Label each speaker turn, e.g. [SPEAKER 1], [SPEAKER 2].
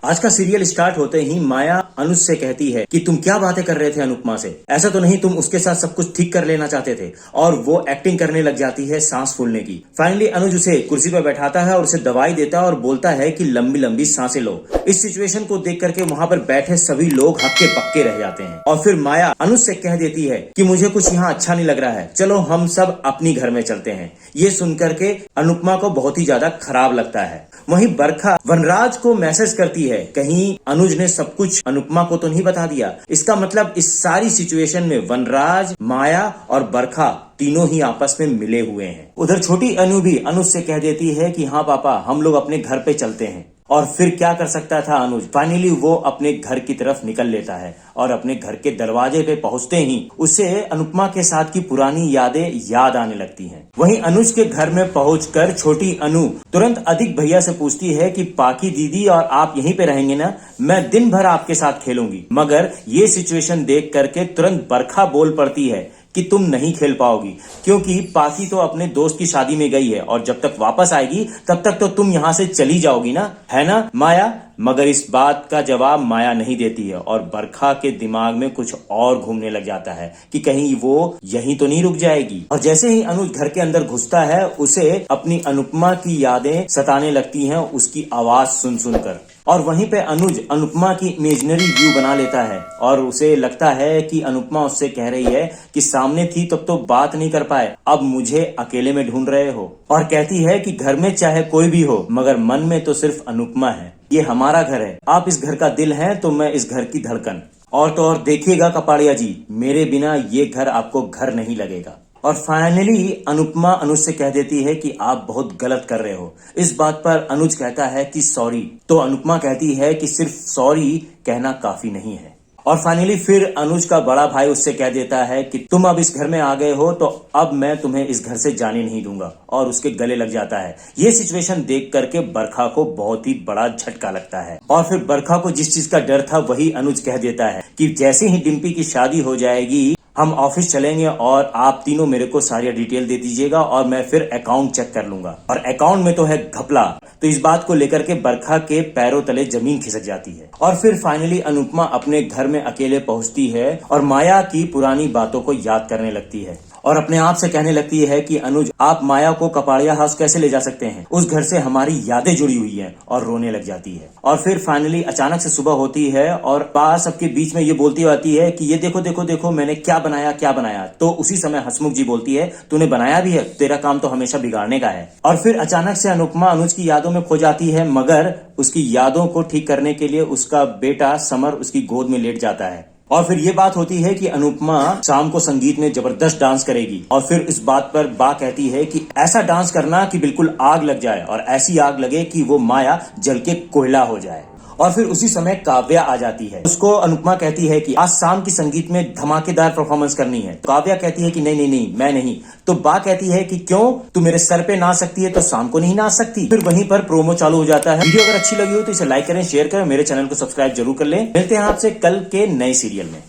[SPEAKER 1] आज का serial start होते ही माया अनुज से कहती है कि तुम क्या बातें कर रहे थे अनुपमा से। ऐसा तो नहीं तुम उसके साथ सब कुछ ठीक कर लेना चाहते थे। और वो एक्टिंग करने लग जाती है सांस फूलने की। फाइनली अनुज उसे कुर्सी पर बैठाता है और उसे दवाई देता है और बोलता है कि लंबी लंबी सांसें लो। इस सिचुएशन को देख करके वहां पर बैठे सभी लोग हक्के पक्के रह जाते हैं। और फिर माया अनुज से कह देती है कि मुझे कुछ यहाँ अच्छा नहीं लग रहा है, चलो हम सब अपनी घर में चलते हैं। ये सुनकर के अनुपमा को बहुत ही ज्यादा खराब लगता है। वहीं बरखा वनराज को मैसेज करती है, कहीं अनुज ने सब कुछ अनुपमा को तो नहीं बता दिया। इसका मतलब इस सारी सिचुएशन में वनराज, माया और बरखा तीनों ही आपस में मिले हुए हैं। उधर छोटी अनु भी अनुज से कह देती है कि हाँ पापा, हम लोग अपने घर पे चलते हैं। और फिर क्या कर सकता था अनुज, फाइनली वो अपने घर की तरफ निकल लेता है और अपने घर के दरवाजे पे पहुंचते ही उसे अनुपमा के साथ की पुरानी यादें याद आने लगती हैं। वहीं अनुज के घर में पहुंचकर छोटी अनु तुरंत अधिक भैया से पूछती है कि पाकी दीदी और आप यहीं पे रहेंगे ना, मैं दिन भर आपके साथ खेलूंगी। मगर ये सिचुएशन देख करके तुरंत बरखा बोल पड़ती है कि तुम नहीं खेल पाओगी, क्योंकि पाकी तो अपने दोस्त की शादी में गई है और जब तक वापस आएगी तब तक तो तुम यहाँ से चली जाओगी ना, है ना माया। मगर इस बात का जवाब माया नहीं देती है और बरखा के दिमाग में कुछ और घूमने लग जाता है कि कहीं वो यहीं तो नहीं रुक जाएगी। और जैसे ही अनुज घर के अंदर घुसता है उसे अपनी अनुपमा की यादें सताने लगती हैं उसकी आवाज सुन सुनकर। और वहीं पे अनुज अनुपमा की इमेजिनरी व्यू बना लेता है और उसे लगता है कि अनुपमा उससे कह रही है कि सामने थी तब तो बात नहीं कर पाए, अब मुझे अकेले में ढूंढ रहे हो। और कहती है कि घर में चाहे कोई भी हो मगर मन में तो सिर्फ अनुपमा है, ये हमारा घर है, आप इस घर का दिल हैं तो मैं इस घर की धड़कन। और तो और देखिएगा कपाड़िया जी, मेरे बिना ये घर आपको घर नहीं लगेगा। और फाइनली अनुपमा अनुज से कह देती है कि आप बहुत गलत कर रहे हो। इस बात पर अनुज कहता है कि सॉरी, तो अनुपमा कहती है कि सिर्फ सॉरी कहना काफी नहीं है। और फाइनली फिर अनुज का बड़ा भाई उससे कह देता है कि तुम अब इस घर में आ गए हो तो अब मैं तुम्हें इस घर से जाने नहीं दूंगा, और उसके गले लग जाता है। ये सिचुएशन देख करके बरखा को बहुत ही बड़ा झटका लगता है और फिर बरखा को जिस चीज का डर था वही अनुज कह देता है कि जैसे ही डिम्पी की शादी हो जाएगी हम ऑफिस चलेंगे और आप तीनों मेरे को सारी डिटेल दे दीजिएगा और मैं फिर अकाउंट चेक कर लूंगा। और अकाउंट में तो है घपला। तो इस बात को लेकर के बरखा के पैरों तले जमीन खिसक जाती है। और फिर फाइनली अनुपमा अपने घर में अकेले पहुंचती है और माया की पुरानी बातों को याद करने लगती है और अपने आप से कहने लगती है कि अनुज, आप माया को कपाड़िया हाउस कैसे ले जा सकते हैं, उस घर से हमारी यादें जुड़ी हुई हैं। और रोने लग जाती है। और फिर फाइनली अचानक से सुबह होती है और पास सबके बीच में ये बोलती आती है कि ये देखो देखो देखो मैंने क्या बनाया क्या बनाया। तो उसी समय हसमुख जी बोलती है, तूने बनाया भी है, तेरा काम तो हमेशा बिगाड़ने का है। और फिर अचानक से अनुपमा अनुज की यादों में खो जाती है, मगर उसकी यादों को ठीक करने के लिए उसका बेटा समर उसकी गोद में लेट जाता है। और फिर ये बात होती है कि अनुपमा शाम को संगीत में जबरदस्त डांस करेगी। और फिर इस बात पर बा कहती है कि ऐसा डांस करना कि बिल्कुल आग लग जाए और ऐसी आग लगे कि वो माया जल के कोयला हो जाए। और फिर उसी समय काव्या आ जाती है। उसको अनुपमा कहती है कि आज शाम की संगीत में धमाकेदार परफॉर्मेंस करनी है। तो काव्या कहती है कि नहीं नहीं नहीं, मैं नहीं। तो बा कहती है कि क्यों, तू मेरे सर पे नाच सकती है तो शाम को नहीं नाच सकती। फिर वहीं पर प्रोमो चालू हो जाता है। वीडियो अगर अच्छी लगी हो तो इसे लाइक करें, शेयर करें, मेरे चैनल को सब्सक्राइब जरूर कर लें। मिलते हैं आपसे कल के नए सीरियल में।